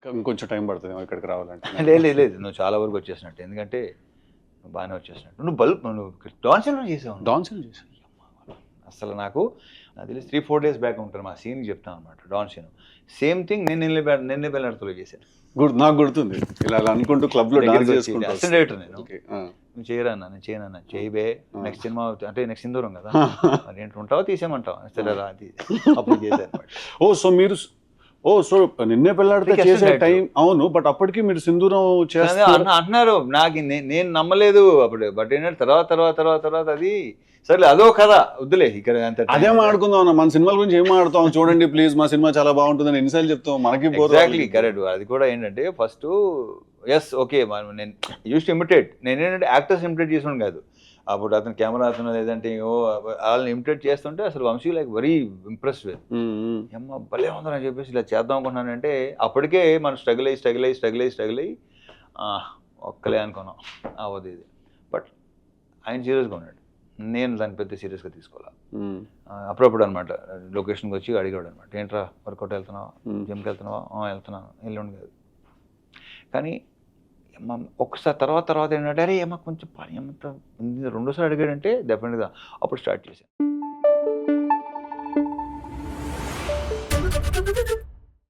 ఇంకొంచెం టైం పడుతుంది ఇక్కడికి రావాలంటే. లేదు లేదు, నువ్వు చాలా వరకు వచ్చేసినట్టు, ఎందుకంటే నువ్వు బాగానే వచ్చేసినట్టు. నువ్వు డాన్ సినిమా చేసావు. డాన్ సినిమా చేశాను. అసలు నాకు తెలిసి 3-4 days బ్యాక్ ఉంటాను, మా సీన్ చెప్తాను అనమాట. డాన్ సీన్ సేమ్ థింగ్ నేను నిన్నే బెల్లర్తో చేశాను. నాకు గుర్తుంది, ఇలా అనుకుంటూ క్లబ్ లో డాన్స్ చేసుకుంటా. అసిస్టెంట్ డైరెక్టర్ నేను. నువ్వు చేయరన్నా, నేను చేయనన్నా, చేయబే నెక్స్ట్ సినిమా అంటే నెక్స్ట్ సింధూరం కదా, మరి ఏంటి ఉంటావో తీసేయమంటావు, సరే రా అప్పుడు చేశాను. సో మీరు సో నిన్నే పెళ్ళాడితే చేసే టైం. అవును, బట్ అప్పటికి మీరు సింధూరం చేస్తారు అంటున్నారు. నాకు నేను నమ్మలేదు అప్పుడు, బట్ ఏంటంటే తర్వాత అది సరే అదో కదా వద్దులే ఇక్కడ. అదే మాట్లాడుకుందాం అన్న, మన సినిమాల గురించి ఏం మాట్లాడతాం చూడండి ప్లీజ్, మా సినిమా చాలా బాగుంటుందని ఎన్నిసార్లు చెప్తాం, మనకి ఎగ్జాక్ట్లీ కరెక్ట్. అది కూడా ఏంటంటే ఫస్ట్ ఎస్ ఓకే, నేను యూస్ టు ఇమిటేట్, నేను ఏంటంటే యాక్టర్స్ ఇమిటేట్ చేసాను కాదు. అప్పుడు అతను కెమెరా అతను లేదంటే వాళ్ళని ఇమిటేట్ చేస్తుంటే అసలు Vamshi like very impressed with, అమ్మ భలే ఉందని చెప్పేసి ఇలా చేద్దాం అనుకున్నానంటే అప్పటికే మనం స్ట్రగుల్ అయ్యి ఒక్కలే అనుకున్నాం అవ్వదు ఇది. బట్ ఆయన సీరియస్గా ఉన్నాడు, నేను దాన్ని పెద్ద సీరియస్గా తీసుకోవాలి. అప్పుడప్పుడు అనమాట లొకేషన్కి వచ్చి అడిగాడు అనమాట, ఏంట్రా వర్కౌట్ వెళ్తున్నావా, జిమ్కి వెళ్తున్నావా, వెళ్తున్నాను, ఎల్లుండి కాదు. కానీ ఒక్కసారి తర్వాత ఏంటంటే అరే ఏమో కొంచెం పని ఏమంతా రెండోసారి అడిగాడంటే డెఫినెట్గా అప్పుడు స్టార్ట్ చేశాను.